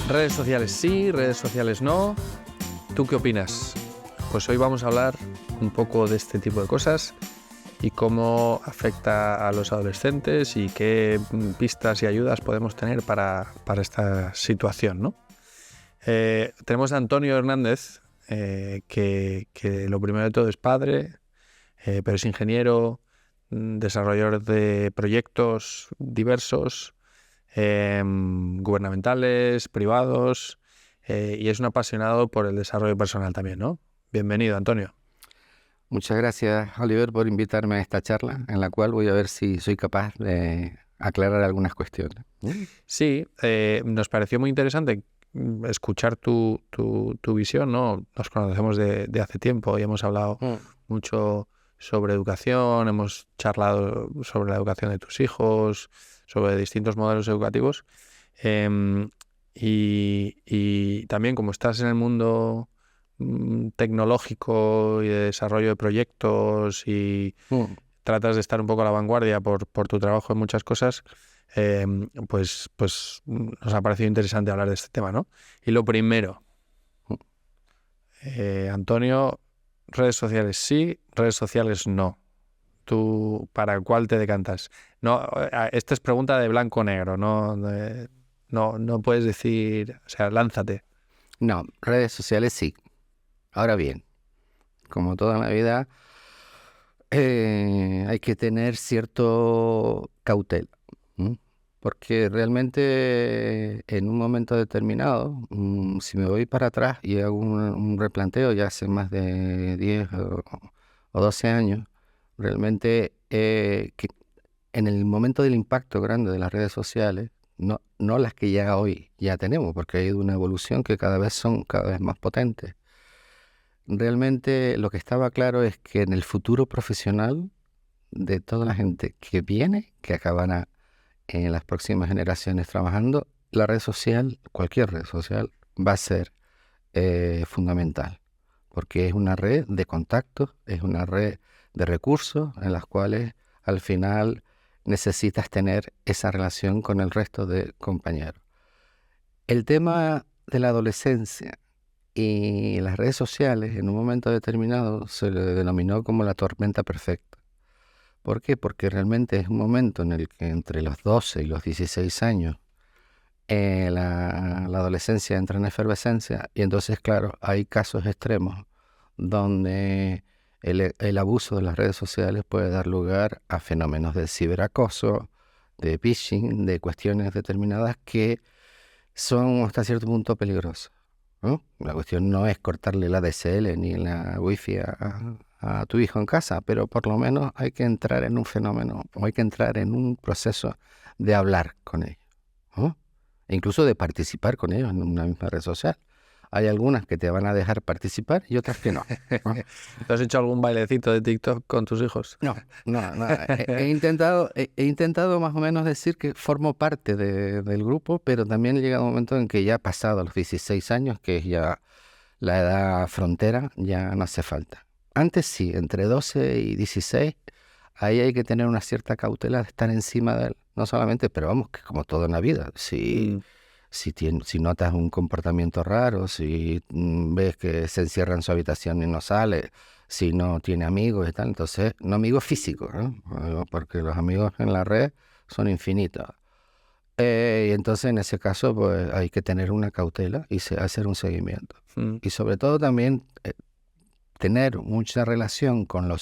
Redes sociales sí, redes sociales no. ¿Tú qué opinas? Pues hoy vamos a hablar un poco de este tipo de cosas y cómo afecta a los adolescentes y qué pistas y ayudas podemos tener para esta situación, ¿no? Tenemos a Antonio Hernández, que lo primero de todo es padre, pero es ingeniero, desarrollador de proyectos diversos, gubernamentales, privados, y es un apasionado por el desarrollo personal también, ¿no? Bienvenido, Antonio. Muchas gracias, Oliver, por invitarme a esta charla, en la cual voy a ver si soy capaz de aclarar algunas cuestiones. Sí, nos pareció muy interesante escuchar tu visión, ¿no? Nos conocemos de hace tiempo y hemos hablado mucho sobre educación, hemos charlado sobre la educación de tus hijos, sobre distintos modelos educativos, y también como estás en el mundo tecnológico y de desarrollo de proyectos y tratas de estar un poco a la vanguardia por tu trabajo en muchas cosas, pues nos ha parecido interesante hablar de este tema, ¿no? Y lo primero, Antonio, redes sociales sí, redes sociales no. ¿Tú para cuál te decantas? No, esta es pregunta de blanco o negro, no puedes decir, o sea, lánzate. No, redes sociales sí. Ahora bien, como toda la vida, hay que tener cierto cautela, ¿m? Porque realmente en un momento determinado, si me voy para atrás y hago un replanteo ya hace más de 10 o 12 años, realmente que en el momento del impacto grande de las redes sociales, no las que ya hoy ya tenemos, porque hay una evolución que cada vez son cada vez más potentes. Realmente lo que estaba claro es que en el futuro profesional de toda la gente que viene, que acabará en las próximas generaciones trabajando, la red social, cualquier red social, va a ser fundamental, porque es una red de contactos, es una red de recursos en las cuales al final necesitas tener esa relación con el resto de compañeros. El tema de la adolescencia y las redes sociales en un momento determinado se le denominó como la tormenta perfecta. ¿Por qué? Porque realmente es un momento en el que entre los 12 y los 16 años la adolescencia entra en efervescencia y entonces, claro, hay casos extremos donde el abuso de las redes sociales puede dar lugar a fenómenos de ciberacoso, de phishing, de cuestiones determinadas que son hasta cierto punto peligrosas, ¿no? La cuestión no es cortarle la DSL ni la wifi a tu hijo en casa, pero por lo menos hay que entrar en un fenómeno o hay que entrar en un proceso de hablar con ellos, ¿no? E incluso de participar con ellos en una misma red social. Hay algunas que te van a dejar participar y otras que no, ¿no? ¿Te has hecho algún bailecito de TikTok con tus hijos? No. He intentado más o menos decir que formo parte del grupo, pero también llega un momento en que ya pasado los 16 años, que es ya la edad frontera, ya no hace falta. Antes sí, entre 12 y 16, ahí hay que tener una cierta cautela de estar encima de él. No solamente, pero vamos, que como todo en la vida. Si notas un comportamiento raro, si ves que se encierra en su habitación y no sale, si no tiene amigos y tal, entonces, no amigos físicos, ¿no? Porque los amigos en la red son infinitos. Y entonces en ese caso pues hay que tener una cautela y hacer un seguimiento. Y sobre todo también tener mucha relación con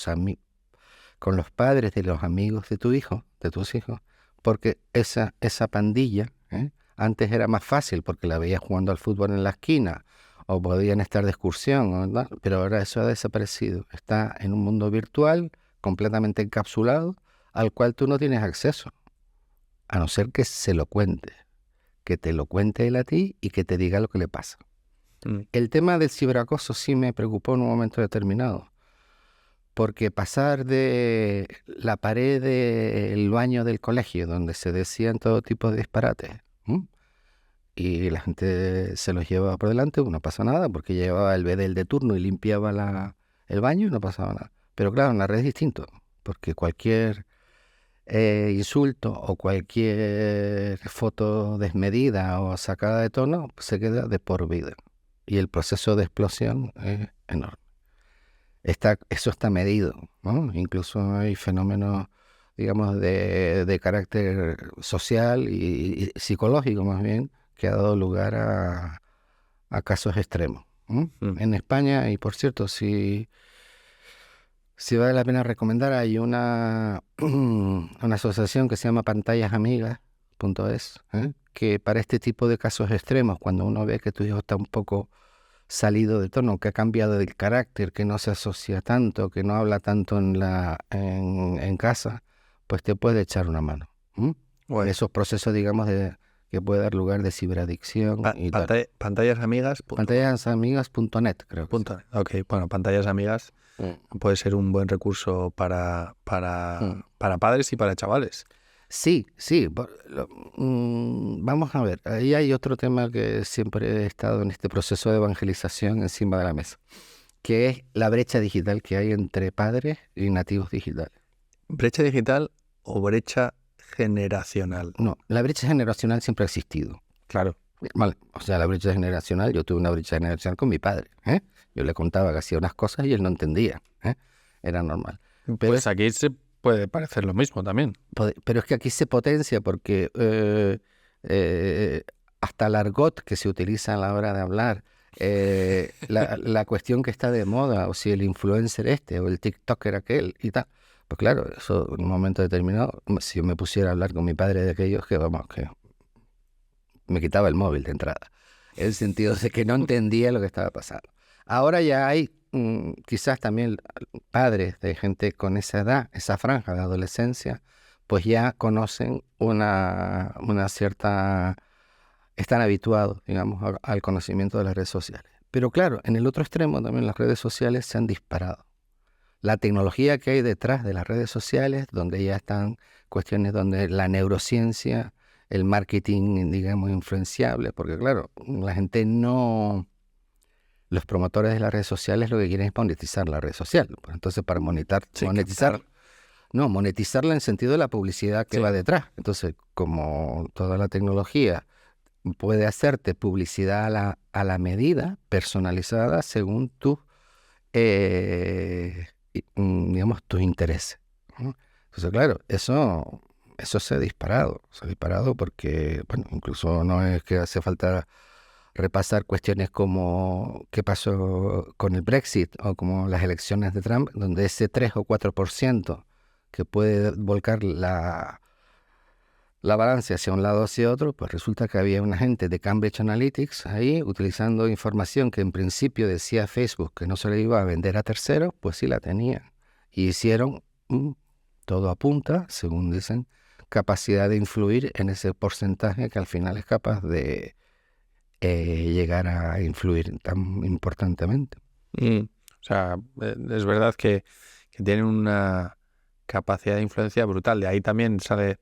con los padres de los amigos de tu hijo, de tus hijos, porque esa pandilla, antes era más fácil porque la veías jugando al fútbol en la esquina o podían estar de excursión, ¿verdad? Pero ahora eso ha desaparecido. Está en un mundo virtual completamente encapsulado al cual tú no tienes acceso, a no ser que se lo cuente, que te lo cuente él a ti y que te diga lo que le pasa. El tema del ciberacoso sí me preocupó en un momento determinado, porque pasar de la pared del baño del colegio, donde se decían todo tipo de disparates, y la gente se los llevaba por delante, no pasa nada, porque llevaba el bedel de turno y limpiaba el baño y no pasaba nada. Pero claro, en la red es distinto, porque cualquier insulto o cualquier foto desmedida o sacada de tono, pues se queda de por vida. Y el proceso de explosión es enorme. Eso está medido, ¿no? Incluso hay fenómenos, digamos, de carácter social y psicológico más bien, que ha dado lugar a casos extremos. Mm. En España, y por cierto, si vale la pena recomendar, hay una asociación que se llama pantallasamigas.es, que para este tipo de casos extremos, cuando uno ve que tu hijo está un poco salido de tono, que ha cambiado del carácter, que no se asocia tanto, que no habla tanto en casa, pues te puede echar una mano. Guay. Esos procesos, digamos, que puede dar lugar de ciberadicción y tal. Pantallasamigas. Pantallasamigas.net, creo que sí. Ok, bueno, Pantallas Amigas puede ser un buen recurso para padres y para chavales. Sí. Vamos a ver, ahí hay otro tema que siempre he estado en este proceso de evangelización encima de la mesa, que es la brecha digital que hay entre padres y nativos digitales. ¿Brecha digital o brecha generacional? No, la brecha generacional siempre ha existido. Claro. Vale, o sea, la brecha generacional, yo tuve una brecha generacional con mi padre. Yo le contaba que hacía unas cosas y él no entendía. Era normal. Pero Pues aquí se puede parecer lo mismo también. Pero es que aquí se potencia porque hasta el argot que se utiliza a la hora de hablar, la cuestión que está de moda, o si el influencer este o el TikToker aquel y tal, pues claro, eso en un momento determinado, si yo me pusiera a hablar con mi padre de aquellos, que vamos, que me quitaba el móvil de entrada, en el sentido de que no entendía lo que estaba pasando. Ahora ya hay quizás también padres de gente con esa edad, esa franja de adolescencia, pues ya conocen una cierta, están habituados, digamos, al conocimiento de las redes sociales. Pero claro, en el otro extremo también las redes sociales se han disparado. La tecnología que hay detrás de las redes sociales, donde ya están cuestiones donde la neurociencia, el marketing, digamos, influenciable, porque claro, la gente no... Los promotores de las redes sociales lo que quieren es monetizar la red social. Pues entonces, para monetizarla en el sentido de la publicidad que va detrás. Entonces, como toda la tecnología puede hacerte publicidad a la medida, personalizada, según digamos, tus intereses, ¿no? Entonces, claro, eso se ha disparado. Se ha disparado porque, bueno, incluso no es que hace falta repasar cuestiones como qué pasó con el Brexit o como las elecciones de Trump, donde ese 3 o 4% que puede volcar la balanza hacia un lado o hacia otro, pues resulta que había una gente de Cambridge Analytics ahí utilizando información que en principio decía Facebook que no se le iba a vender a terceros, pues sí la tenían. Y hicieron, todo apunta, según dicen, capacidad de influir en ese porcentaje que al final es capaz de llegar a influir tan importantemente. O sea, es verdad que tienen una capacidad de influencia brutal. De ahí también sale...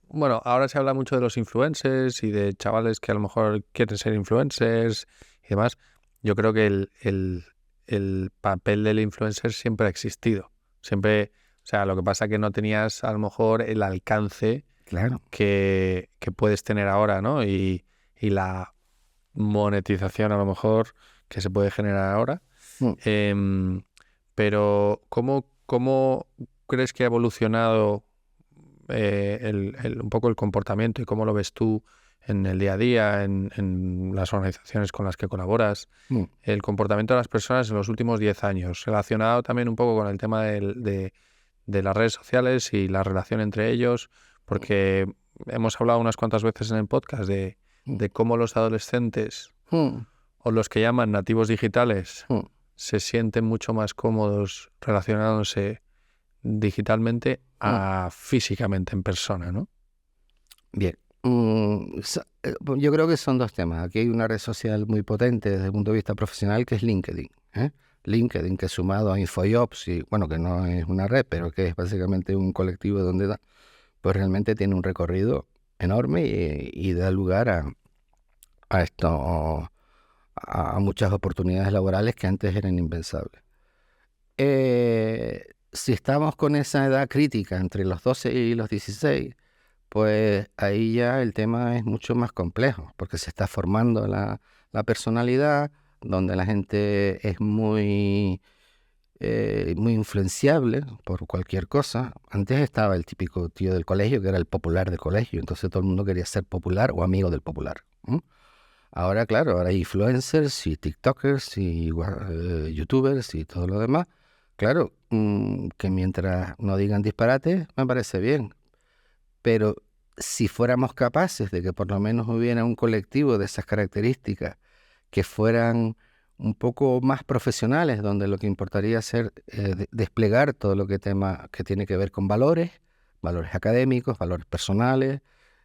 Bueno, ahora se habla mucho de los influencers y de chavales que a lo mejor quieren ser influencers y demás. Yo creo que el papel del influencer siempre ha existido. Siempre, o sea, lo que pasa es que no tenías a lo mejor el alcance Claro. que puedes tener ahora, ¿no? Y la monetización a lo mejor que se puede generar ahora. Pero ¿cómo crees que ha evolucionado un poco el comportamiento y cómo lo ves tú en el día a día, en las organizaciones con las que colaboras, el comportamiento de las personas en los últimos 10 años, relacionado también un poco con el tema de las redes sociales y la relación entre ellos, porque hemos hablado unas cuantas veces en el podcast de cómo los adolescentes o los que llaman nativos digitales se sienten mucho más cómodos relacionándose digitalmente a físicamente en persona, ¿no? Bien. Yo creo que son dos temas. Aquí hay una red social muy potente desde el punto de vista profesional que es LinkedIn. LinkedIn, que sumado a InfoJobs, y bueno, que no es una red, pero que es básicamente un colectivo donde pues realmente tiene un recorrido enorme y da lugar a esto, a muchas oportunidades laborales que antes eran impensables. si estamos con esa edad crítica entre los 12 y los 16, pues ahí ya el tema es mucho más complejo, porque se está formando la personalidad, donde la gente es muy influenciable por cualquier cosa. Antes estaba el típico tío del colegio, que era el popular del colegio, entonces todo el mundo quería ser popular o amigo del popular. Ahora, claro, ahora hay influencers y TikTokers y YouTubers y todo lo demás. Claro, que mientras no digan disparates, me parece bien. Pero si fuéramos capaces de que por lo menos hubiera un colectivo de esas características que fueran un poco más profesionales, donde lo que importaría ser desplegar todo lo que tiene que ver con valores, valores académicos, valores personales,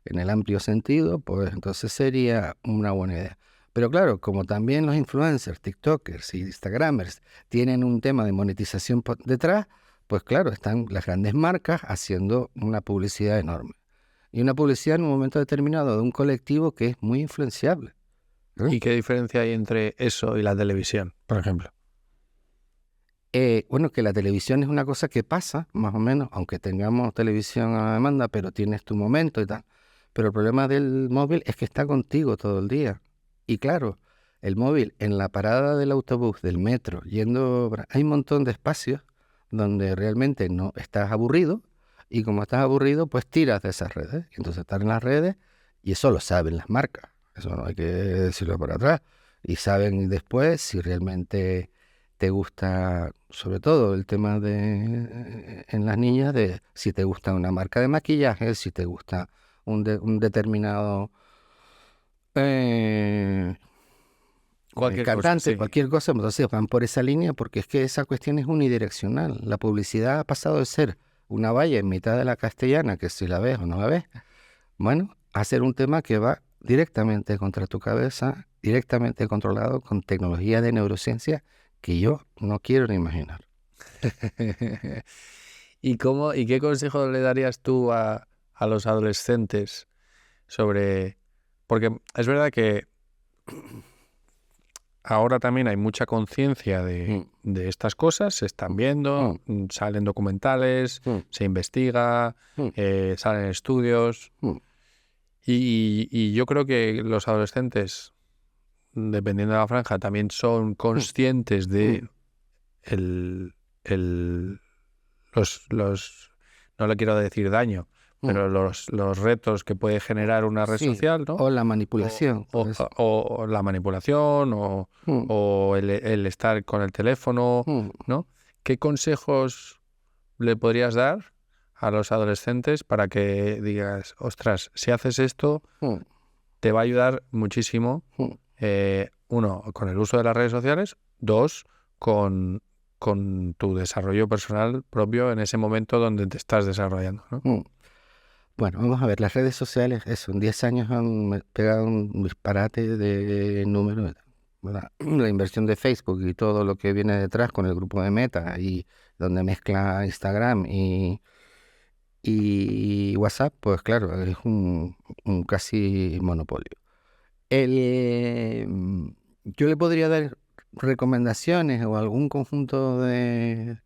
en el amplio sentido, pues entonces sería una buena idea. Pero claro, como también los influencers, TikTokers y Instagramers tienen un tema de monetización detrás, pues claro, están las grandes marcas haciendo una publicidad enorme. Y una publicidad en un momento determinado de un colectivo que es muy influenciable. ¿Y qué diferencia hay entre eso y la televisión, por ejemplo? Bueno, que la televisión es una cosa que pasa, más o menos, aunque tengamos televisión a la demanda, pero tienes tu momento y tal. Pero el problema del móvil es que está contigo todo el día. Y claro, el móvil en la parada del autobús, del metro, hay un montón de espacios donde realmente no estás aburrido, y como estás aburrido, pues tiras de esas redes. Y entonces estás en las redes y eso lo saben las marcas. Eso no hay que decirlo por atrás. Y saben después si realmente te gusta, sobre todo el tema en las niñas, de si te gusta una marca de maquillaje, si te gusta un determinado eh, Cualquier cosa, cantante, sí. cualquier cosa, entonces van por esa línea porque es que esa cuestión es unidireccional. La publicidad ha pasado de ser una valla en mitad de la castellana, que si la ves o no la ves, bueno, a ser un tema que va directamente contra tu cabeza, directamente controlado con tecnología de neurociencia que yo no quiero ni imaginar. ¿Y qué consejo le darías tú a los adolescentes sobre...? Porque es verdad que ahora también hay mucha conciencia de estas cosas, se están viendo, salen documentales, se investiga, salen estudios, y yo creo que los adolescentes, dependiendo de la franja, también son conscientes de los no le quiero decir daño, pero los retos que puede generar una red social, ¿no? O la manipulación. O la manipulación, o el estar con el teléfono, ¿no? ¿Qué consejos le podrías dar a los adolescentes para que digas, ostras, si haces esto, te va a ayudar muchísimo, uno, con el uso de las redes sociales, dos, con tu desarrollo personal propio en ese momento donde te estás desarrollando, ¿no? Bueno, vamos a ver, las redes sociales, eso, en 10 años han pegado un disparate de números, ¿verdad? La inversión de Facebook y todo lo que viene detrás con el grupo de Meta y donde mezcla Instagram y WhatsApp, pues claro, es un casi monopolio. Yo le podría dar recomendaciones o algún conjunto de,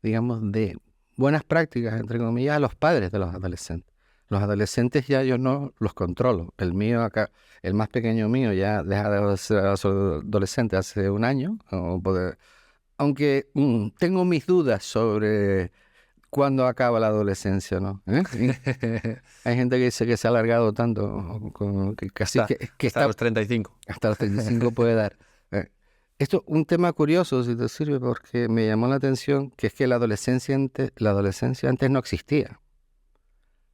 digamos, de buenas prácticas, entre comillas, a los padres de los adolescentes. Los adolescentes ya yo no los controlo. El mío acá, el más pequeño mío ya deja de ser adolescente hace un año, aunque tengo mis dudas sobre cuándo acaba la adolescencia, ¿no? Hay gente que dice que se ha alargado tanto, que casi que hasta los 35. Hasta los 35 puede dar. Esto un tema curioso, si te sirve, porque me llamó la atención, que es que la adolescencia antes no existía.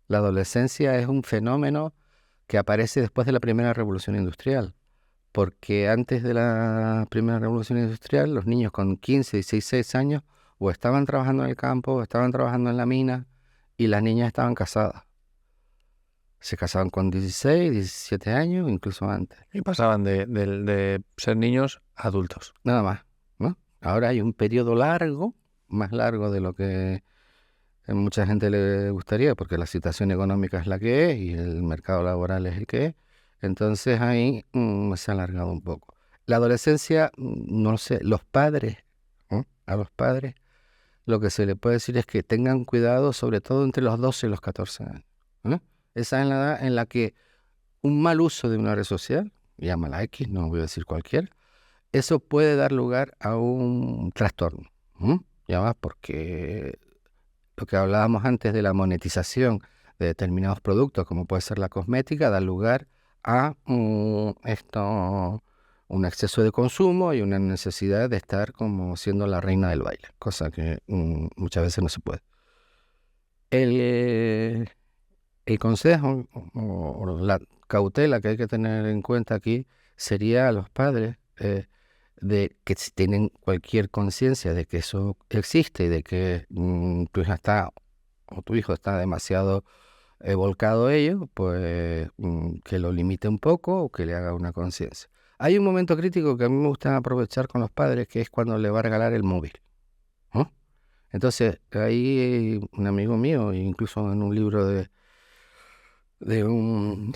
La adolescencia es un fenómeno que aparece después de la primera revolución industrial, porque antes de la primera revolución industrial, los niños con 15, 16 años o estaban trabajando en el campo, o estaban trabajando en la mina, y las niñas estaban casadas. Se casaban con 16, 17 años, incluso antes. Y pasaban de ser niños a adultos. Nada más, ¿no? Ahora hay un periodo largo, más largo de lo que a mucha gente le gustaría, porque la situación económica es la que es y el mercado laboral es el que es. Entonces ahí se ha alargado un poco. La adolescencia, no lo sé, los padres, ¿no? A los padres lo que se le puede decir es que tengan cuidado, sobre todo entre los 12 y los 14 años. ¿No? Esa es la edad en la que un mal uso de una red social, llámala X, no voy a decir cualquiera, eso puede dar lugar a un trastorno. Ya va, porque lo que hablábamos antes de la monetización de determinados productos, como puede ser la cosmética, da lugar a un exceso de consumo y una necesidad de estar como siendo la reina del baile, cosa que muchas veces no se puede. El consejo o la cautela que hay que tener en cuenta aquí sería a los padres de que si tienen cualquier conciencia de que eso existe y de que tu hija está o tu hijo está demasiado volcado a ello, pues que lo limite un poco o que le haga una conciencia. Hay un momento crítico que a mí me gusta aprovechar con los padres, que es cuando le va a regalar el móvil, ¿no? Entonces, ahí un amigo mío, incluso en un libro de un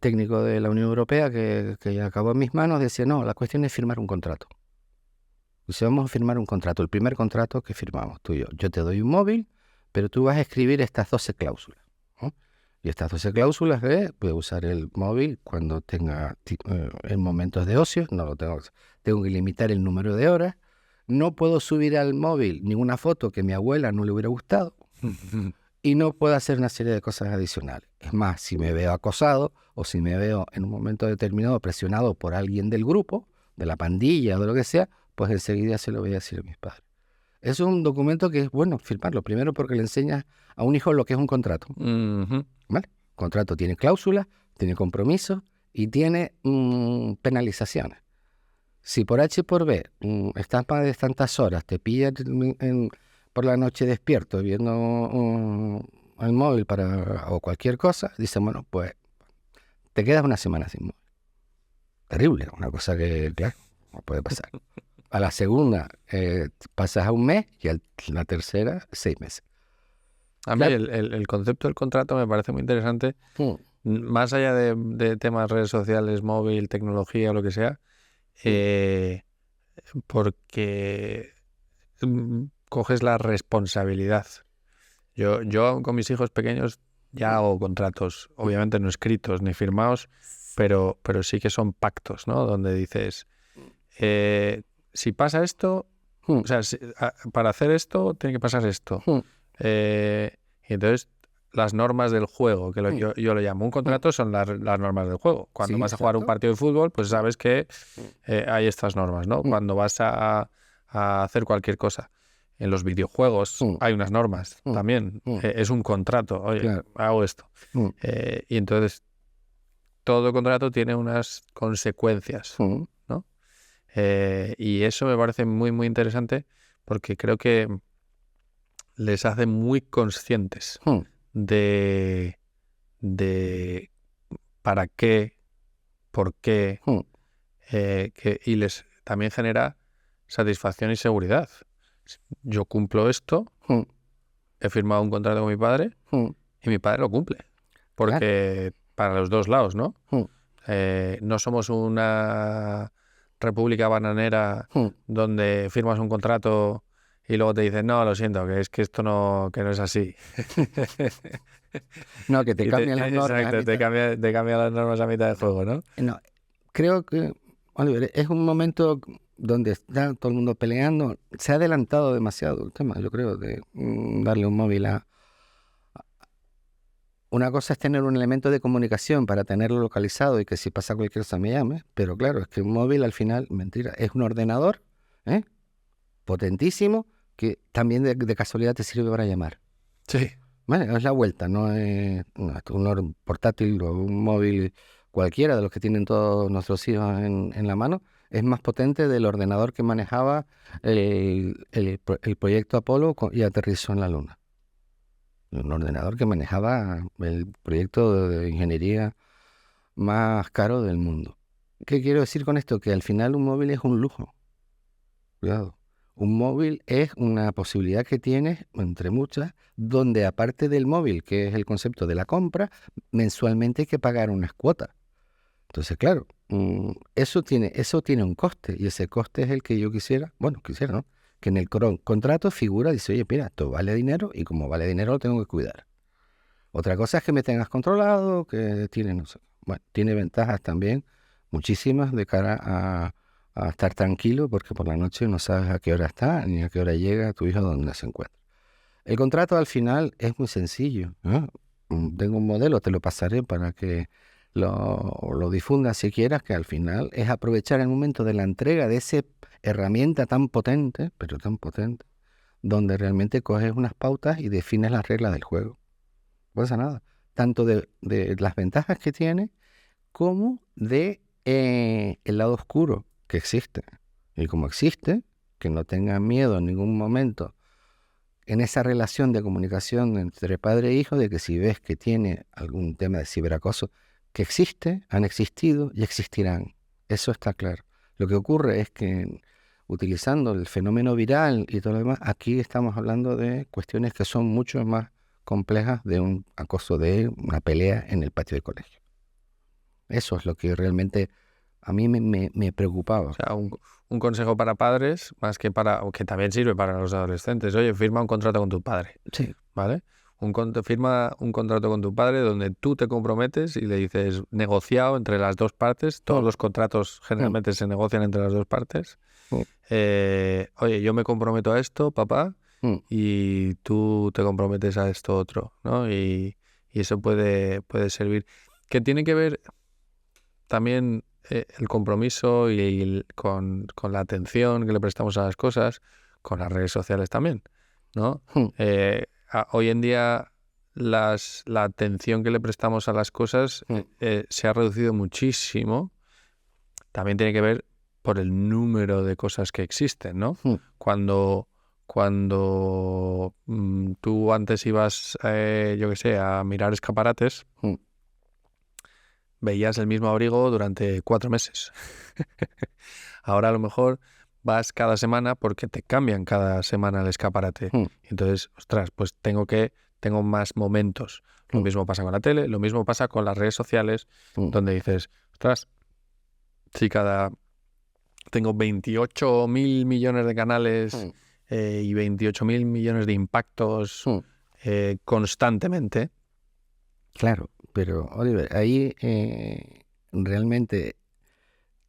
técnico de la Unión Europea que acabó en mis manos, decía, no, la cuestión es firmar un contrato. Dice, vamos a firmar un contrato, el primer contrato que firmamos tú y yo. Yo te doy un móvil, pero tú vas a escribir estas 12 cláusulas, ¿no? Y estas 12 cláusulas de, voy a usar el móvil cuando tenga en momentos de ocio, no lo tengo que limitar el número de horas, no puedo subir al móvil ninguna foto que a mi abuela no le hubiera gustado, y no puedo hacer una serie de cosas adicionales. Es más, si me veo acosado o si me veo en un momento determinado presionado por alguien del grupo, de la pandilla o de lo que sea, pues enseguida se lo voy a decir a mis padres. Eso es un documento que es bueno firmarlo. Primero porque le enseñas a un hijo lo que es un contrato. ¿Vale? Contrato tiene cláusulas, tiene compromisos y tiene penalizaciones. Si por H y por B estás más de tantas horas, te pillas por la noche despierto viendo el móvil o cualquier cosa, dicen, bueno, pues te quedas una semana sin móvil. Terrible, una cosa que, claro, no puede pasar. A la segunda pasas a un mes y a la tercera 6 meses. A mí el concepto del contrato me parece muy interesante, más allá de temas redes sociales, móvil, tecnología o lo que sea, porque coges la responsabilidad. Yo con mis hijos pequeños ya hago contratos, obviamente no escritos ni firmados, pero sí que son pactos, ¿no? Donde dices, si pasa esto, o sea, para hacer esto tiene que pasar esto. Y entonces las normas del juego, que yo lo llamo un contrato, son las normas del juego. Cuando vas a jugar un partido de fútbol, pues sabes que hay estas normas, ¿no? Cuando vas a hacer cualquier cosa. En los videojuegos hay unas normas también. Es un contrato. Oye, claro, hago esto. Y entonces todo contrato tiene unas consecuencias, ¿no? Y eso me parece muy, muy interesante porque creo que les hace muy conscientes de para qué, por qué, y les también genera satisfacción y seguridad. Yo cumplo esto, he firmado un contrato con mi padre y mi padre lo cumple, porque para los dos lados, ¿no? No somos una república bananera donde firmas un contrato y luego te dicen, no, lo siento, que es que esto que no es así. No, que te cambian las normas. Exacto, te cambia las normas a mitad de juego, ¿no? No, creo que, Oliver, es un momento donde está todo el mundo peleando. Se ha adelantado demasiado el tema, yo creo, de darle un móvil a... Una cosa es tener un elemento de comunicación para tenerlo localizado y que si pasa cualquier cosa me llame, pero claro, es que un móvil al final, mentira, es un ordenador potentísimo que también de casualidad te sirve para llamar. Sí. Vale, es la vuelta, no es un portátil o un móvil cualquiera de los que tienen todos nuestros hijos en la mano, es más potente del ordenador que manejaba el proyecto Apolo y aterrizó en la Luna. Un ordenador que manejaba el proyecto de ingeniería más caro del mundo. ¿Qué quiero decir con esto? Que al final un móvil es un lujo. Cuidado. Un móvil es una posibilidad que tienes, entre muchas, donde aparte del móvil, que es el concepto de la compra, mensualmente hay que pagar unas cuotas. Entonces, claro, eso tiene un coste, y ese coste es el que yo quisiera, ¿no? que en el contrato figura, dice, oye, mira, esto vale dinero y como vale dinero lo tengo que cuidar. Otra cosa es que me tengas controlado, que tiene, no sé, bueno, tiene ventajas también, muchísimas, de cara a estar tranquilo, porque por la noche no sabes a qué hora está ni a qué hora llega tu hijo donde se encuentra. El contrato al final es muy sencillo, ¿no? Tengo un modelo, te lo pasaré para que lo difundas si quieras, que al final es aprovechar el momento de la entrega de esa herramienta tan potente, pero tan potente, donde realmente coges unas pautas y defines las reglas del juego. No pasa nada. Tanto de las ventajas que tiene como de el lado oscuro que existe. Y como existe, que no tengan miedo en ningún momento en esa relación de comunicación entre padre e hijo, de que si ves que tiene algún tema de ciberacoso, que existe, han existido y existirán. Eso está claro. Lo que ocurre es que utilizando el fenómeno viral y todo lo demás, aquí estamos hablando de cuestiones que son mucho más complejas de un acoso, de una pelea en el patio de colegio. Eso es lo que realmente a mí me preocupaba. O sea, un consejo para padres, más que que también sirve para los adolescentes. Oye, firma un contrato con tu padre, Sí. ¿vale? Firma un contrato con tu padre donde tú te comprometes y le dices negociado entre las dos partes. Todos los contratos generalmente se negocian entre las dos partes. Oye, yo me comprometo a esto, papá, y tú te comprometes a esto otro, ¿no? Y eso puede servir. Que tiene que ver también el compromiso con la atención que le prestamos a las cosas, con las redes sociales también, ¿no? Hoy en día la atención que le prestamos a las cosas se ha reducido muchísimo. También tiene que ver por el número de cosas que existen, ¿no? Cuando tú antes ibas, yo qué sé, a mirar escaparates, veías el mismo abrigo durante 4 meses. Ahora a lo mejor vas cada semana porque te cambian cada semana el escaparate. Entonces, ostras, pues tengo más momentos. Lo mismo pasa con la tele, lo mismo pasa con las redes sociales, donde dices, ostras, si tengo 28.000 millones de canales y 28.000 millones de impactos constantemente. Claro, pero Oliver, ahí realmente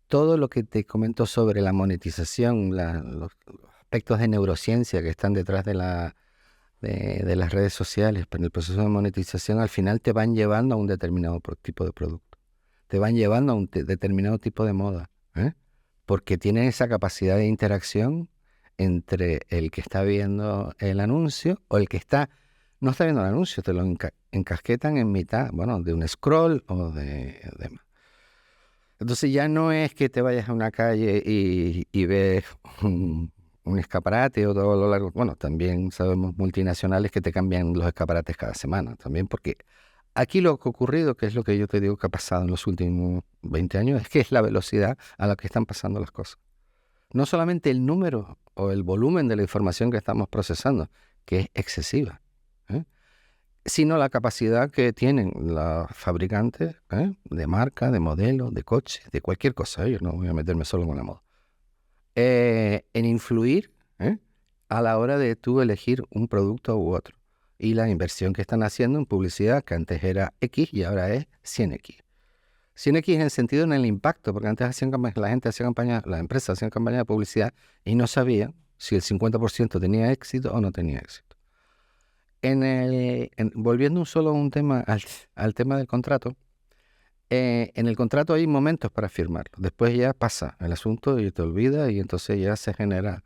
todo lo que te comento sobre la monetización, los aspectos de neurociencia que están detrás de las redes sociales, pero en el proceso de monetización al final te van llevando a un determinado tipo de producto, te van llevando a un determinado tipo de moda, porque tienen esa capacidad de interacción entre el que está viendo el anuncio o el que no está viendo el anuncio, te lo encasquetan en mitad, bueno, de un scroll o de demás. Entonces ya no es que te vayas a una calle y ves un escaparate o todo lo largo. Bueno, también sabemos multinacionales que te cambian los escaparates cada semana también, porque aquí lo que ha ocurrido, que es lo que yo te digo que ha pasado en los últimos 20 años, es que es la velocidad a la que están pasando las cosas. No solamente el número o el volumen de la información que estamos procesando, que es excesiva, sino la capacidad que tienen los fabricantes de marca, de modelo, de coches, de cualquier cosa. Yo no voy a meterme solo con la moda. En influir a la hora de tú elegir un producto u otro. Y la inversión que están haciendo en publicidad, que antes era X y ahora es 100X. 100X en el sentido, en el impacto, porque antes la gente hacía campañas, las empresas hacían campañas de publicidad y no sabían si el 50% tenía éxito o no tenía éxito. Volviendo un tema al tema del contrato, en el contrato hay momentos para firmarlo. Después ya pasa el asunto y te olvida y entonces ya se genera.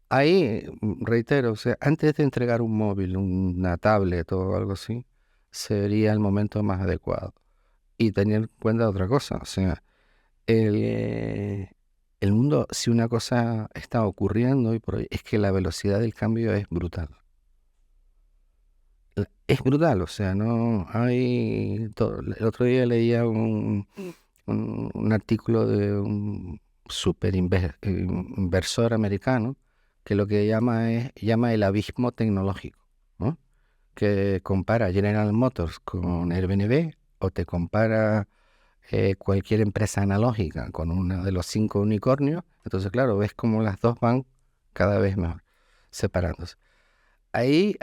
Ahí, reitero, o sea, antes de entregar un móvil, una tablet o algo así, sería el momento más adecuado. Y tener en cuenta otra cosa, o sea, el mundo, si una cosa está ocurriendo hoy por hoy, es que la velocidad del cambio es brutal. Es brutal, o sea, no hay... El otro día leía un artículo de un super inversor americano que lo que llama el abismo tecnológico, ¿no? Que compara General Motors con Airbnb o te compara cualquier empresa analógica con uno de los 5 unicornios. Entonces, claro, ves como las dos van cada vez mejor, separándose. Ahí,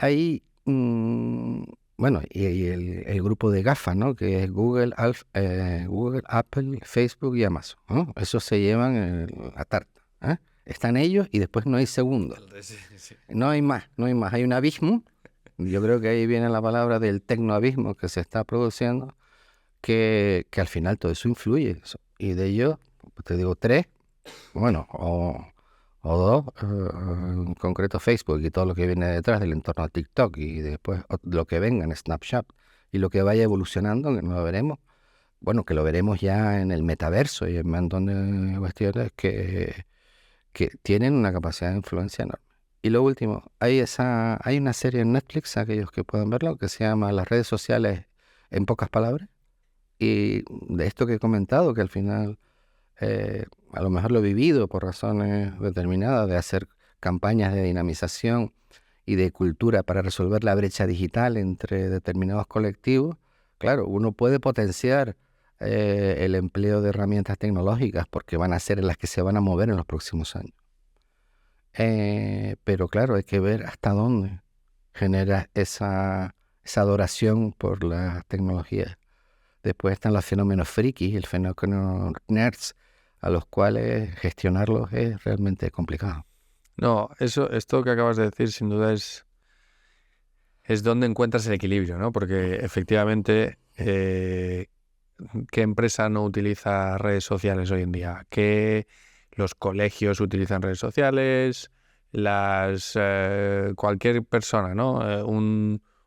bueno, y el grupo de GAFA, ¿no? Que es Google, Apple, Facebook y Amazon, ¿no? Esos se llevan la tarta, ¿eh? Están ellos y después no hay segundo. No hay más, no hay más. Hay un abismo. Yo creo que ahí viene la palabra del tecnoabismo que se está produciendo, que al final todo eso influye. Y de ellos, te digo, tres, bueno, o dos, en concreto Facebook y todo lo que viene detrás del entorno a TikTok y después lo que venga en Snapchat y lo que vaya evolucionando, que no lo veremos, bueno, que lo veremos ya en el metaverso y en un montón de cuestiones que tienen una capacidad de influencia enorme. Y lo último, hay una serie en Netflix, aquellos que puedan verlo, que se llama Las redes sociales en pocas palabras. Y de esto que he comentado, que al final a lo mejor lo he vivido por razones determinadas de hacer campañas de dinamización y de cultura para resolver la brecha digital entre determinados colectivos. Claro, uno puede potenciar el empleo de herramientas tecnológicas porque van a ser las que se van a mover en los próximos años. Pero claro, hay que ver hasta dónde genera esa adoración por las tecnologías. Después están los fenómenos frikis, el fenómeno nerds, a los cuales gestionarlos es realmente complicado. No, esto que acabas de decir sin duda es donde encuentras el equilibrio, ¿no? Porque efectivamente, ¿qué empresa no utiliza redes sociales hoy en día? ¿Qué los colegios utilizan redes sociales? Cualquier persona, ¿no?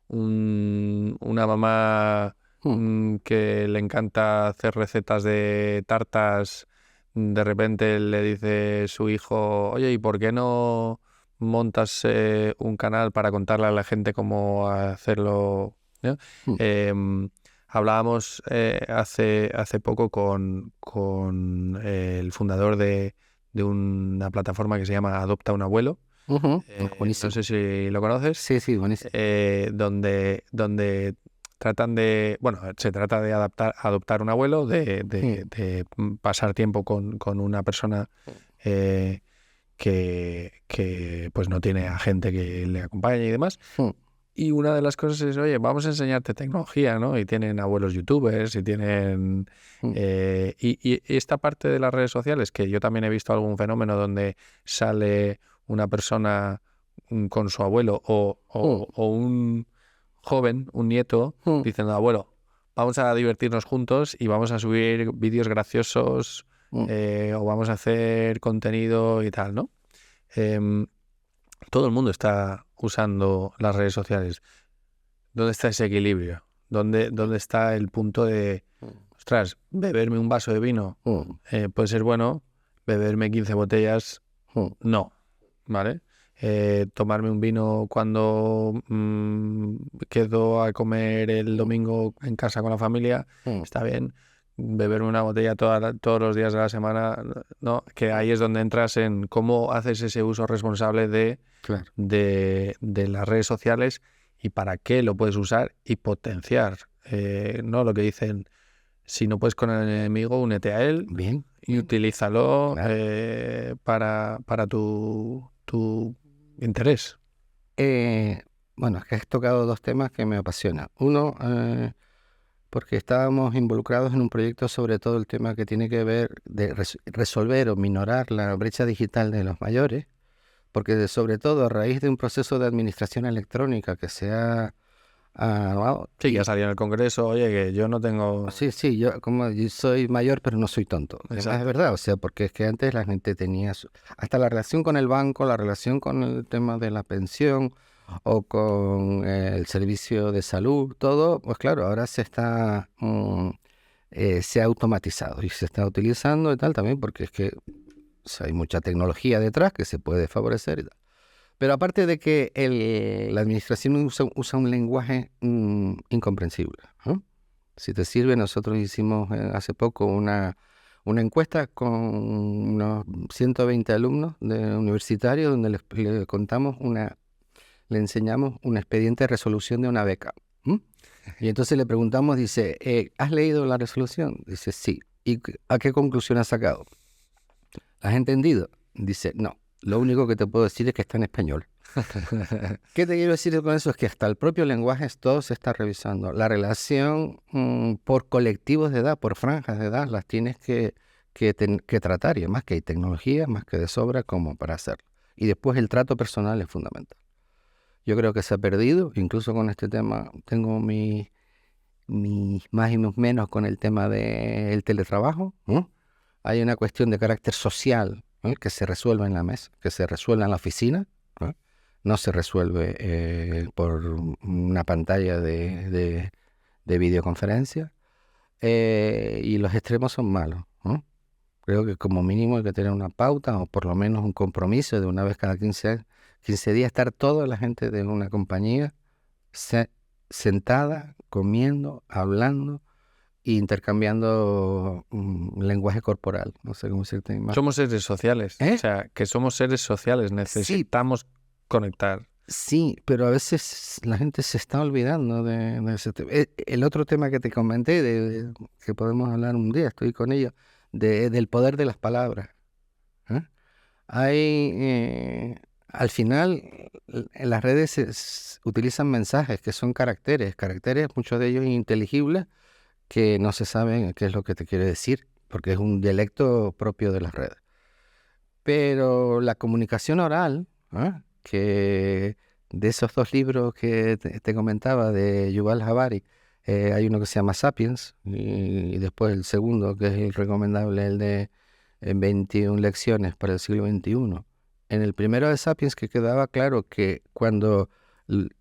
Una mamá que le encanta hacer recetas de tartas, de repente le dice su hijo, oye, ¿y por qué no montas un canal para contarle a la gente cómo hacerlo, ¿no? Hablábamos hace poco con el fundador de una plataforma que se llama Adopta un Abuelo. No Buenísimo. sé si lo conoces. Sí, buenísimo. Donde tratan de, bueno, se trata de adoptar un abuelo, de pasar tiempo con una persona que pues no tiene a gente que le acompañe y demás. Y una de las cosas es, oye, vamos a enseñarte tecnología, ¿no? Y tienen abuelos youtubers y tienen... y esta parte de las redes sociales, que yo también he visto algún fenómeno donde sale una persona con su abuelo o un joven, un nieto, diciendo, abuelo, vamos a divertirnos juntos y vamos a subir vídeos graciosos o vamos a hacer contenido y tal, ¿no? Todo el mundo está usando las redes sociales. ¿Dónde está ese equilibrio? ¿Dónde está el punto de, ostras, beberme un vaso de vino puede ser bueno, beberme 15 botellas, no, ¿vale? Tomarme un vino cuando quedo a comer el domingo en casa con la familia, está bien. Beberme una botella todos los días de la semana, ¿no? Que ahí es donde entras en cómo haces ese uso responsable de las redes sociales y para qué lo puedes usar y potenciar. No lo que dicen, si no puedes con el enemigo, únete a él. Bien. Y utilízalo para tu interés. Bueno, es que has tocado dos temas que me apasionan. Uno, porque estábamos involucrados en un proyecto sobre todo el tema que tiene que ver de resolver o minorar la brecha digital de los mayores, porque sobre todo a raíz de un proceso de administración electrónica que se ha anuado. Sí, ya salió en el Congreso, oye, que yo no tengo... Sí, yo soy mayor pero no soy tonto. Es verdad, o sea, porque es que antes la gente tenía hasta la relación con el banco, la relación con el tema de la pensión o con el servicio de salud, todo, pues claro, ahora se ha automatizado y se está utilizando y tal también porque es que hay mucha tecnología detrás que se puede favorecer y tal. Pero aparte de que la administración usa un lenguaje incomprensible, ¿no? Si te sirve, nosotros hicimos hace poco una encuesta con unos 120 alumnos universitarios donde le contamos le enseñamos un expediente de resolución de una beca. Y entonces le preguntamos, dice, ¿has leído la resolución? Dice, sí. ¿Y a qué conclusión has sacado? ¿La has entendido? Dice, no. Lo único que te puedo decir es que está en español. ¿Qué te quiero decir con eso? Es que hasta el propio lenguaje todo se está revisando. La relación por colectivos de edad, por franjas de edad, las tienes que tratar. Y además que hay tecnología, más que de sobra, como para hacerlo. Y después el trato personal es fundamental. Yo creo que se ha perdido, incluso con este tema tengo mis más y mis menos con el tema del teletrabajo, ¿no? Hay una cuestión de carácter social, ¿no? Que se resuelve en la mesa, que se resuelve en la oficina, ¿no? No se resuelve por una pantalla de videoconferencia, y los extremos son malos, ¿no? Creo que como mínimo hay que tener una pauta o por lo menos un compromiso de una vez cada 15 días estar toda la gente de una compañía se- sentada, comiendo, hablando e intercambiando lenguaje corporal. No sé cómo decirte más. Somos seres sociales. O ¿Eh? sea, que somos seres sociales. Sí, Necesitamos conectar. sí, pero a veces la gente se está olvidando de ese tema. El otro tema que te comenté, que podemos hablar un día, estoy con ello, del poder de las palabras. ¿Eh? Hay, al final, en las redes se utilizan mensajes que son caracteres, muchos de ellos ininteligibles, que no se sabe qué es lo que te quiere decir, porque es un dialecto propio de las redes. Pero la comunicación oral, ¿ah? Que de esos dos libros que te comentaba de Yuval Harari, hay uno que se llama Sapiens y después el segundo, que es el recomendable, el de 21 lecciones para el siglo XXI. En el primero de Sapiens que quedaba claro que cuando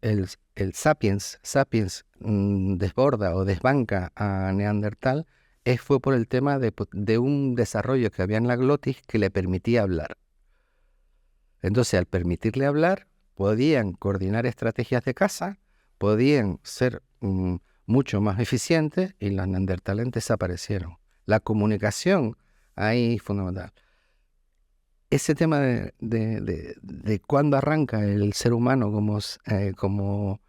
el Sapiens desborda o desbanca a Neandertal, fue por el tema de un desarrollo que había en la glotis que le permitía hablar. Entonces, al permitirle hablar, podían coordinar estrategias de caza, podían ser mucho más eficientes y los neandertales desaparecieron. La comunicación ahí es fundamental. Ese tema de cuándo arranca el ser humano como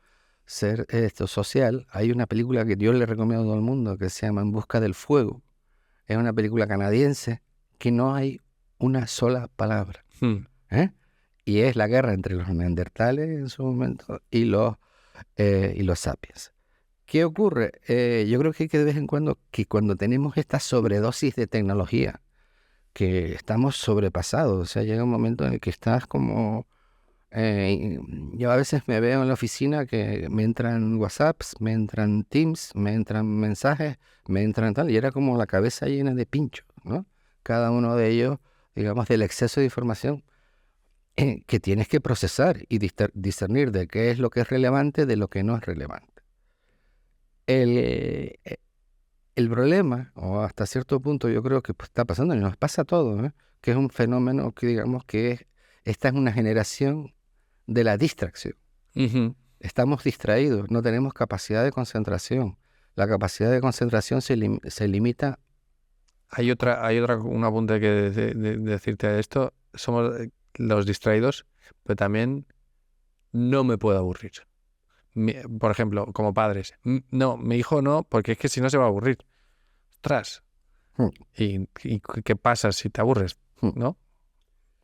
ser social, hay una película que yo le recomiendo a todo el mundo que se llama En busca del fuego. Es una película canadiense que no hay una sola palabra, ¿eh? Y es la guerra entre los neandertales en su momento y los sapiens. ¿Qué ocurre? Yo creo que de vez en cuando, que cuando tenemos esta sobredosis de tecnología, que estamos sobrepasados, o sea, llega un momento en el que estás como... yo a veces me veo en la oficina que me entran WhatsApps, me entran Teams, me entran mensajes, me entran tal, y era como la cabeza llena de pinchos, ¿no? Cada uno de ellos, digamos, del exceso de información que tienes que procesar y discernir de qué es lo que es relevante de lo que no es relevante. El problema, o hasta cierto punto yo creo que está pasando, y nos pasa a todos, ¿eh? Que es un fenómeno que digamos que esta es una generación de la distracción. Ujú. Estamos distraídos, no tenemos capacidad de concentración. La capacidad de concentración se limita. Hay un apunte que decirte a esto. Somos los distraídos, pero también no me puedo aburrir. Por ejemplo, como padres. No, mi hijo no, porque es que si no se va a aburrir. Ostras. Hmm, ¿Y qué pasa si te aburres? hmm, ¿No?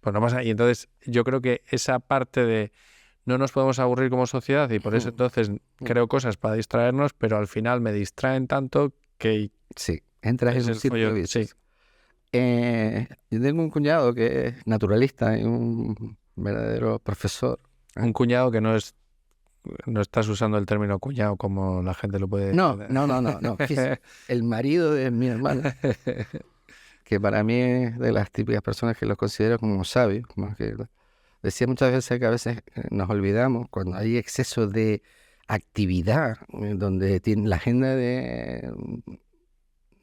Pues no pasa. Y entonces yo creo que esa parte de no nos podemos aburrir como sociedad y por eso entonces creo cosas para distraernos, pero al final me distraen tanto que Sí, entras en es un el círculo follón. Sí, vicioso. Yo tengo un cuñado que es naturalista y un verdadero profesor. un cuñado que no estás usando el término cuñado como la gente lo puede No, entender. no. El marido de mi hermana, que para mí es de las típicas personas que los considero como sabios, más que decía muchas veces que a veces nos olvidamos cuando hay exceso de actividad, donde tiene la agenda de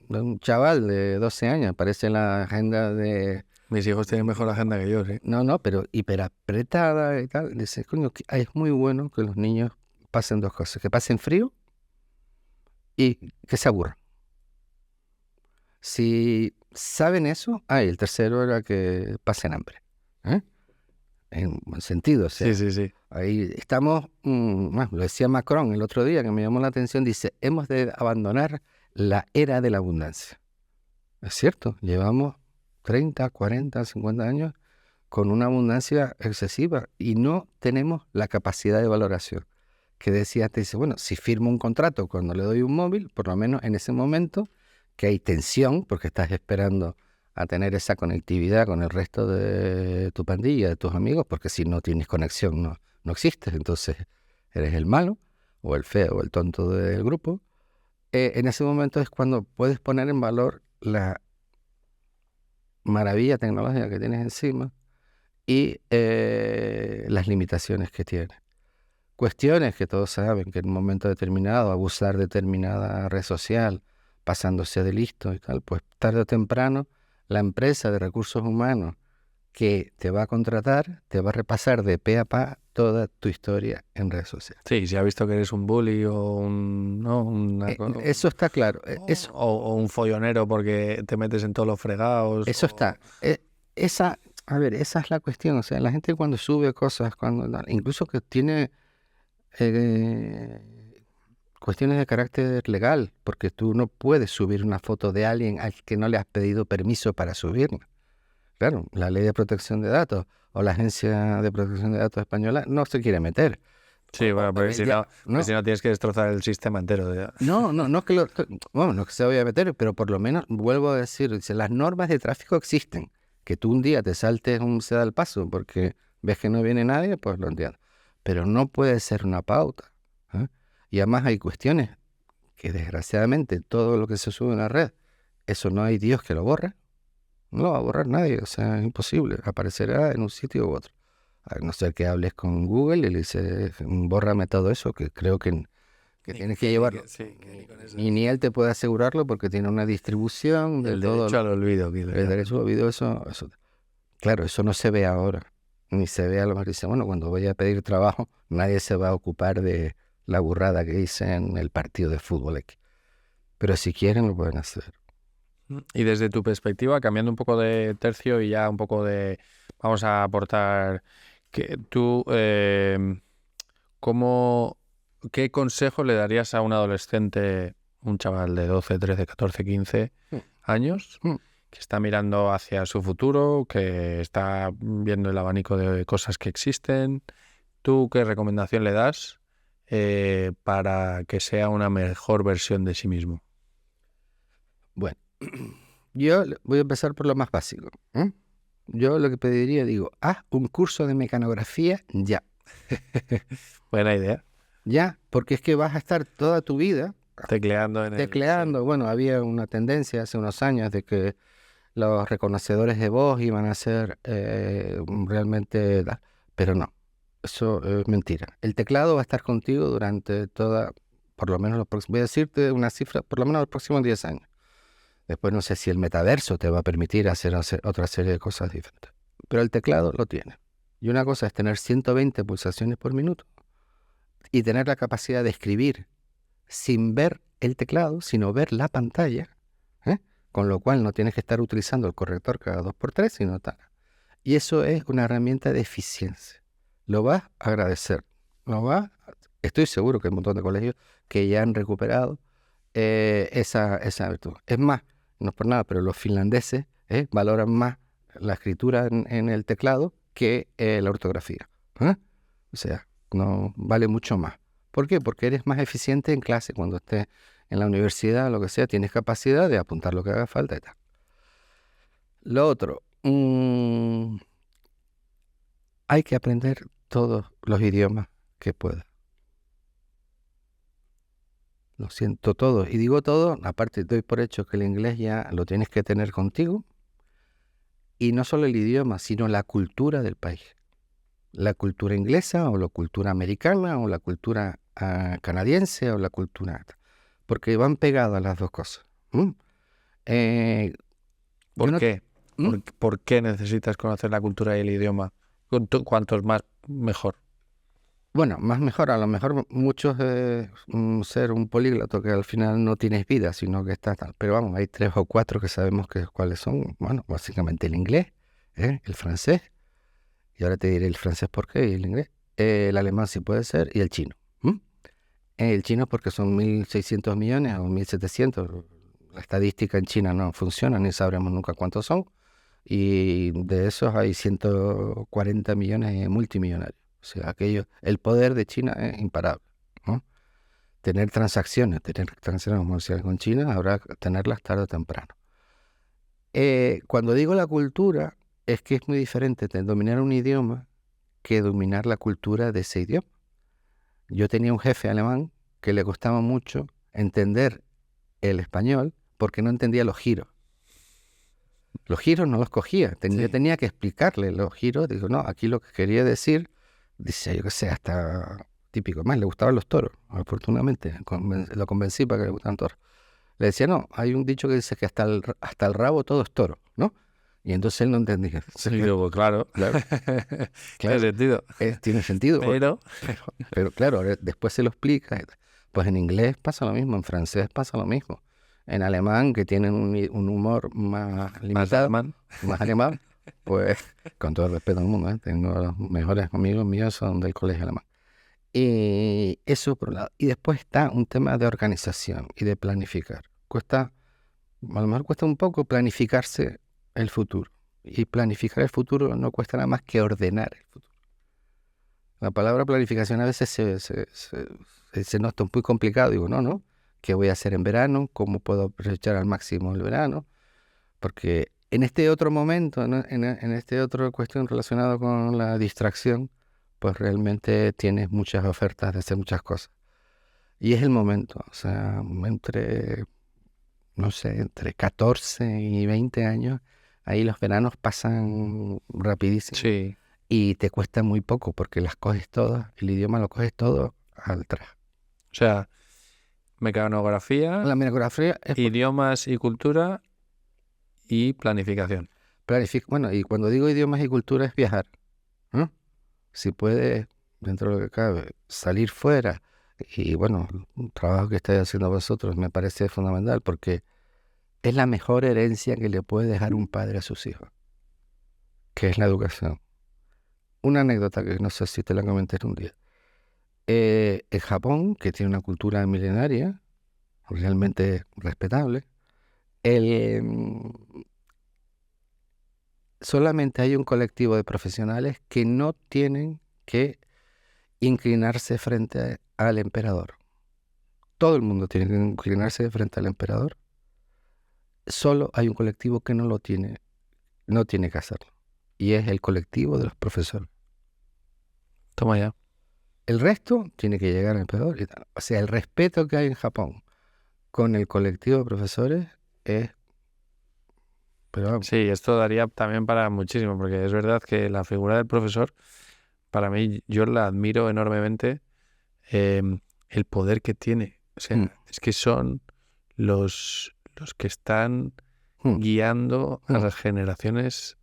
un chaval de 12 años, parece la agenda de... Mis hijos tienen mejor agenda que yo, sí. No, pero hiperapretada y tal. Dice, coño, es muy bueno que los niños pasen dos cosas, que pasen frío y que se aburran. Si saben eso, el tercero era que pasen hambre, ¿eh? En buen sentido, o sea, Sí. ahí estamos, lo decía Macron el otro día que me llamó la atención, dice, hemos de abandonar la era de la abundancia. Es cierto, llevamos 30, 40, 50 años con una abundancia excesiva y no tenemos la capacidad de valoración. Que decía, te dice, bueno, si firmo un contrato cuando le doy un móvil, por lo menos en ese momento que hay tensión, porque estás esperando a tener esa conectividad con el resto de tu pandilla, de tus amigos, porque si no tienes conexión no existes, entonces eres el malo, o el feo, o el tonto del grupo. En ese momento es cuando puedes poner en valor la maravilla tecnológica que tienes encima y las limitaciones que tiene. Cuestiones que todos saben que en un momento determinado abusar de determinada red social, pasándose de listo y tal, pues tarde o temprano la empresa de recursos humanos que te va a contratar te va a repasar de pe a pa toda tu historia en redes sociales. Sí, si ha visto que eres un bully o Eso está claro. Eso, o un follonero porque te metes en todos los fregados. eso está. Esa es la cuestión. O sea, la gente cuando sube cosas, incluso que tiene cuestiones de carácter legal, porque tú no puedes subir una foto de alguien al que no le has pedido permiso para subirla. Claro, la Ley de Protección de Datos o la Agencia de Protección de Datos Española no se quiere meter. Sí, bueno, porque si no tienes que destrozar el sistema entero. No es que no es que se vaya a meter, pero por lo menos, vuelvo a decir, dice, las normas de tráfico existen. Que tú un día te saltes un ceda al paso porque ves que no viene nadie, pues lo entiendo. Pero no puede ser una pauta. Y además hay cuestiones que desgraciadamente todo lo que se sube en la red, eso no hay Dios que lo borre. No lo va a borrar nadie, o sea, es imposible. Aparecerá en un sitio u otro. A no ser que hables con Google y le dices, bórrame todo eso, que creo que tienes que llevarlo. Ni él te puede asegurarlo porque tiene una distribución de todo. El derecho al olvido. El derecho al olvido, eso. Claro, eso no se ve ahora. Ni se ve a lo mejor. Dice, bueno, cuando voy a pedir trabajo, nadie se va a ocupar de la burrada que hice en el partido de fútbol aquí. Pero si quieren, lo pueden hacer. Y desde tu perspectiva, cambiando un poco de tercio y ya un poco de... Vamos a aportar... que tú, ¿qué consejo le darías a un adolescente, un chaval de 12, 13, 14, 15 años, que está mirando hacia su futuro, que está viendo el abanico de cosas que existen? ¿Tú qué recomendación le das para que sea una mejor versión de sí mismo? Bueno, yo voy a empezar por lo más básico. Yo lo que pediría, digo, haz un curso de mecanografía ya. Buena idea. Ya, porque es que vas a estar toda tu vida Tecleando. Bueno, había una tendencia hace unos años de que los reconocedores de voz iban a ser realmente... Pero no, eso es mentira. El teclado va a estar contigo durante por lo menos voy a decirte una cifra, por lo menos los próximos 10 años. Después no sé si el metaverso te va a permitir hacer otra serie de cosas diferentes. Pero el teclado lo tiene. Y una cosa es tener 120 pulsaciones por minuto y tener la capacidad de escribir sin ver el teclado, sino ver la pantalla, con lo cual no tienes que estar utilizando el corrector cada 2x3, sino tal. Y eso es una herramienta de eficiencia. Lo vas a agradecer. Estoy seguro que hay un montón de colegios que ya han recuperado esa virtud. Es más, no es por nada, pero los finlandeses valoran más la escritura en el teclado que la ortografía. O sea, no vale mucho más. ¿Por qué? Porque eres más eficiente en clase. Cuando estés en la universidad o lo que sea, tienes capacidad de apuntar lo que haga falta y tal. Lo otro, hay que aprender todos los idiomas que puedas. Lo siento todo. Y digo todo, aparte doy por hecho que el inglés ya lo tienes que tener contigo. Y no solo el idioma, sino la cultura del país. La cultura inglesa o la cultura americana o la cultura canadiense o la cultura... Porque van pegadas las dos cosas. ¿Por qué? ¿Por qué necesitas conocer la cultura y el idioma? Cuantos más, mejor. Bueno, más mejor, a lo mejor muchos ser un políglota que al final no tienes vida, sino que estás tal. Pero vamos, hay 3 o 4 que sabemos cuáles son. Bueno, básicamente el inglés, el francés, y ahora te diré el francés por qué, y el inglés. El alemán sí puede ser, y el chino. El chino porque son 1.600 millones o 1.700. La estadística en China no funciona, ni sabremos nunca cuántos son. Y de esos hay 140 millones multimillonarios. O sea, el poder de China es imparable, ¿no? Tener transacciones comerciales con China, habrá que tenerlas tarde o temprano. Cuando digo la cultura, es que es muy diferente dominar un idioma que dominar la cultura de ese idioma. Yo tenía un jefe alemán que le costaba mucho entender el español porque no entendía los giros. Los giros no los cogía. Yo Sí. tenía que explicarle los giros. Digo, no, aquí lo que quería decir, dice, yo qué sé, hasta típico. Más le gustaban los toros, afortunadamente. Lo convencí para que le gustaran toros. Le decía, no, hay un dicho que dice que hasta el rabo todo es toro, ¿no? Y entonces él no entendía. Entonces, Y luego, claro, claro, tiene claro, sentido. tiene sentido. Pero, Pero claro, después se lo explica. Pues en inglés pasa lo mismo, en francés pasa lo mismo. En alemán, que tienen un humor más más limitado, alemán. más alemán, pues con todo el respeto al mundo, ¿eh? Tengo los mejores amigos míos son del colegio alemán. Y eso por un lado. Y después está un tema de organización y de planificar. A lo mejor cuesta un poco planificarse el futuro. Y planificar el futuro no cuesta nada más que ordenar el futuro. La palabra planificación a veces se nota muy complicado. Digo, no, ¿qué voy a hacer en verano? ¿Cómo puedo aprovechar al máximo el verano? Porque en este otro momento, ¿no? En este otro cuestión relacionado con la distracción, pues realmente tienes muchas ofertas de hacer muchas cosas. Y es el momento, o sea, no sé, entre 14 y 20 años, ahí los veranos pasan rapidísimo Sí. y te cuesta muy poco porque las coges todas, el idioma lo coges todo al traje. O sea, mecanografía, La mecanografía es idiomas y cultura y planificación. bueno, y cuando digo idiomas y cultura es viajar, ¿no? Si puedes, dentro de lo que cabe, salir fuera, y bueno, el trabajo que estáis haciendo vosotros me parece fundamental porque es la mejor herencia que le puede dejar un padre a sus hijos, que es la educación. Una anécdota que no sé si te la comenté un día. En Japón, que tiene una cultura milenaria, realmente respetable, el, solamente hay un colectivo de profesionales que no tienen que inclinarse frente al emperador. Todo el mundo tiene que inclinarse frente al emperador. Solo hay un colectivo que no tiene que hacerlo. Y es el colectivo de los profesores. Toma ya. El resto tiene que llegar al emperador y tal. O sea, el respeto que hay en Japón con el colectivo de profesores es... Pero vamos, Sí, esto daría también para muchísimo, porque es verdad que la figura del profesor, para mí, yo la admiro enormemente, el poder que tiene. O sea, mm, es que son los que están mm, guiando a mm, las generaciones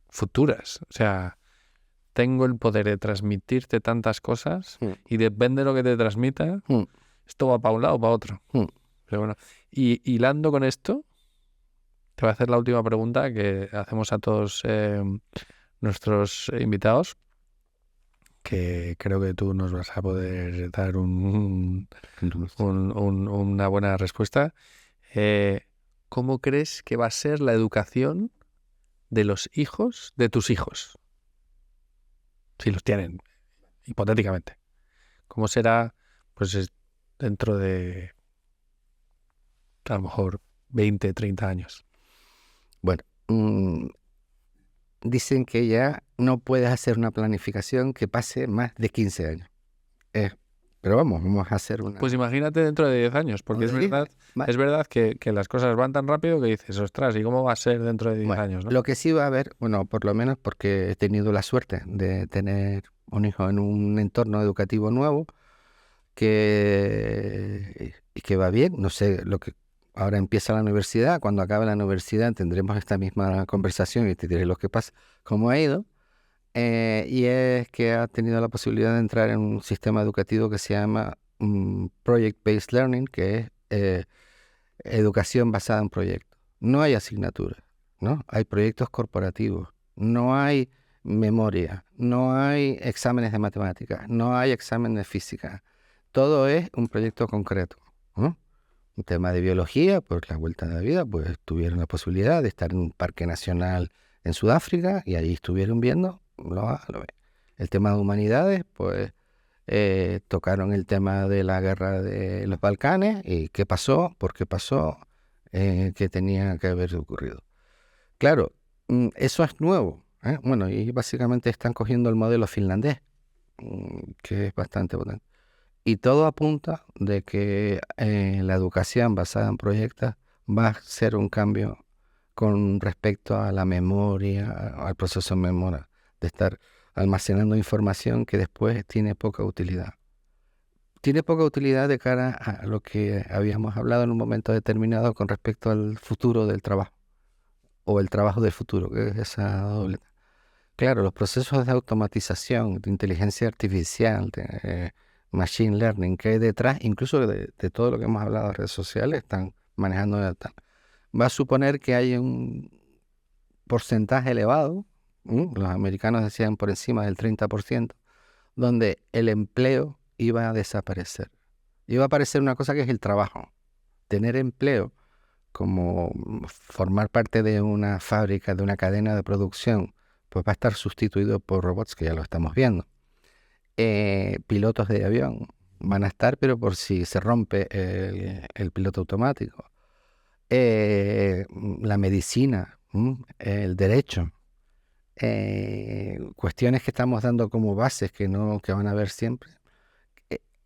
futuras. O sea, tengo el poder de transmitirte tantas cosas mm, y depende de lo que te transmita, mm, esto va para un lado o para otro. mm. Pero bueno, y hilando con esto, te voy a hacer la última pregunta que hacemos a todos nuestros invitados, que creo que tú nos vas a poder dar una buena respuesta. ¿Cómo crees que va a ser la educación de los hijos de tus hijos? Si los tienen, hipotéticamente. ¿Cómo será, pues, dentro de, a lo mejor, 20, 30 años? Bueno, dicen que ya no puedes hacer una planificación que pase más de 15 años. Pero vamos a hacer una... Pues imagínate dentro de 10 años, porque es verdad, Ma- es verdad que las cosas van tan rápido que dices, ostras, ¿y cómo va a ser dentro de 10 Bueno, años, no? lo que sí va a haber, bueno, por lo menos porque he tenido la suerte de tener un hijo en un entorno educativo nuevo y que va bien. No sé, ahora empieza la universidad. Cuando acabe la universidad tendremos esta misma conversación y te diré lo que pasa, cómo ha ido. Y es que ha tenido la posibilidad de entrar en un sistema educativo que se llama Project-Based Learning, que es educación basada en proyectos. No hay asignaturas, ¿no? Hay proyectos corporativos, no hay memoria, no hay exámenes de matemáticas, no hay exámenes de física. Todo es un proyecto concreto, ¿no? Un tema de biología, por la vuelta de la vida, pues tuvieron la posibilidad de estar en un parque nacional en Sudáfrica y allí estuvieron viendo el tema de humanidades, pues tocaron el tema de la guerra de los Balcanes y qué pasó, por qué pasó, qué tenía que haber ocurrido. Claro, eso es nuevo, ¿eh? Bueno, y básicamente están cogiendo el modelo finlandés, que es bastante potente. Y todo apunta de que la educación basada en proyectos va a ser un cambio con respecto a la memoria, al proceso de memoria, de estar almacenando información que después tiene poca utilidad. Tiene poca utilidad de cara a lo que habíamos hablado en un momento determinado con respecto al futuro del trabajo, o el trabajo del futuro, que es esa doble. Claro, los procesos de automatización, de inteligencia artificial, de machine learning que hay detrás, incluso de todo lo que hemos hablado de redes sociales, están manejando data. Va a suponer que hay un porcentaje elevado, los americanos decían por encima del 30%, donde el empleo iba a desaparecer. Iba a aparecer una cosa que es el trabajo. Tener empleo, como formar parte de una fábrica, de una cadena de producción, pues va a estar sustituido por robots, que ya lo estamos viendo. Pilotos de avión van a estar, pero por si se rompe el piloto automático. La medicina, el derecho, cuestiones que estamos dando como bases que van a haber siempre.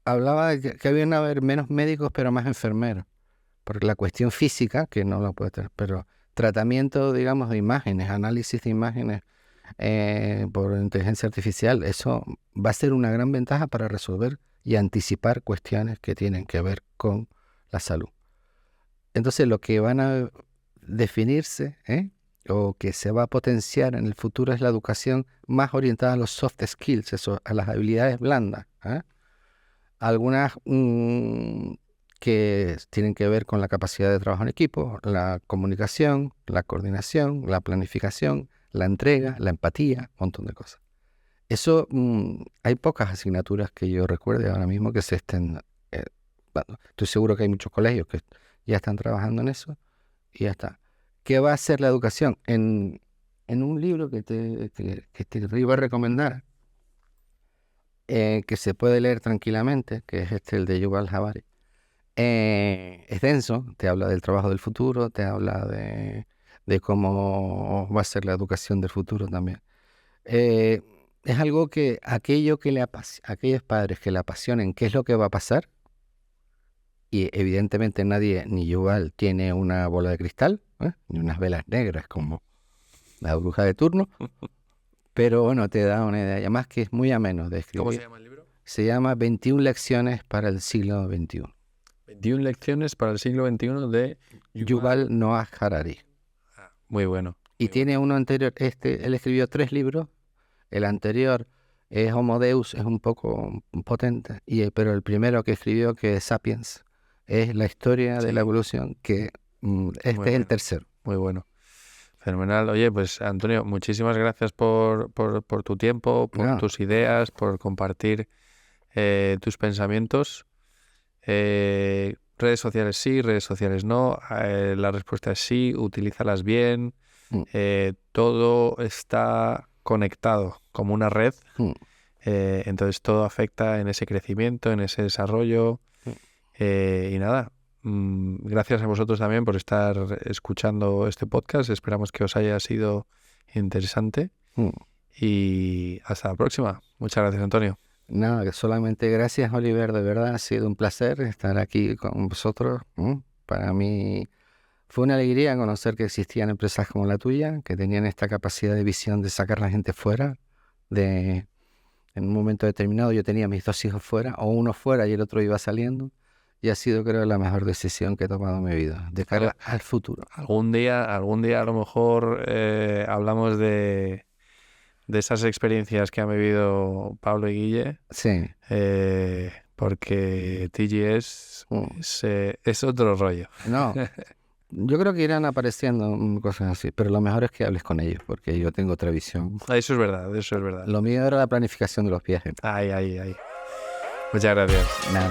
Hablaba de que habían a haber menos médicos pero más enfermeros, porque la cuestión física, que no la puede tener, pero tratamiento, digamos, de imágenes, análisis de imágenes por inteligencia artificial, eso va a ser una gran ventaja para resolver y anticipar cuestiones que tienen que ver con la salud. Entonces, lo que van a definirse, o que se va a potenciar en el futuro es la educación más orientada a los soft skills, a las habilidades blandas. Algunas que tienen que ver con la capacidad de trabajo en equipo, la comunicación, la coordinación, la planificación, la entrega, la empatía, un montón de cosas. Eso, hay pocas asignaturas que yo recuerde ahora mismo que se estén dando. Estoy seguro que hay muchos colegios que ya están trabajando en eso y ya está. ¿Qué va a hacer la educación? En un libro que te iba a recomendar, que se puede leer tranquilamente, que es el de Yuval Harari. Es denso, te habla del trabajo del futuro, te habla de cómo va a ser la educación del futuro también. Es algo que aquellos padres que le apasionen qué es lo que va a pasar, y evidentemente nadie, ni Yuval, tiene una bola de cristal, ni unas velas negras como la bruja de turno, pero bueno, te da una idea, y además que es muy ameno de escribir. ¿Cómo se llama el libro? Se llama 21 lecciones para el siglo XXI. 21 lecciones para el siglo XXI de Yuval Noah Harari. Muy bueno. Y tiene uno anterior, él escribió 3 libros, el anterior es Homo Deus, es un poco potente, pero el primero que escribió, que es Sapiens, es la historia de la evolución, que es el tercero. Muy bueno. Fenomenal. Oye, pues Antonio, muchísimas gracias por tu tiempo, por tus ideas, por compartir tus pensamientos. Redes sociales sí, redes sociales no. La respuesta es sí, utilízalas bien. Todo está conectado como una red. Entonces todo afecta en ese crecimiento, en ese desarrollo. Y nada, gracias a vosotros también por estar escuchando este podcast. Esperamos que os haya sido interesante. Y hasta la próxima. Muchas gracias, Antonio. Nada, solamente gracias, Oliver. De verdad ha sido un placer estar aquí con vosotros. Para mí fue una alegría conocer que existían empresas como la tuya, que tenían esta capacidad de visión de sacar a la gente fuera. En un momento determinado yo tenía mis 2 hijos fuera, o uno fuera y el otro iba saliendo. Y ha sido, creo, la mejor decisión que he tomado en mi vida, de cara al futuro. Algún día a lo mejor hablamos de esas experiencias que han vivido Pablo y Guille. Sí. Porque TGS es otro rollo. No, yo creo que irán apareciendo cosas así, pero lo mejor es que hables con ellos, porque yo tengo otra visión. Eso es verdad, eso es verdad. Lo mío era la planificación de los viajes. Ay. Muchas gracias. Nada,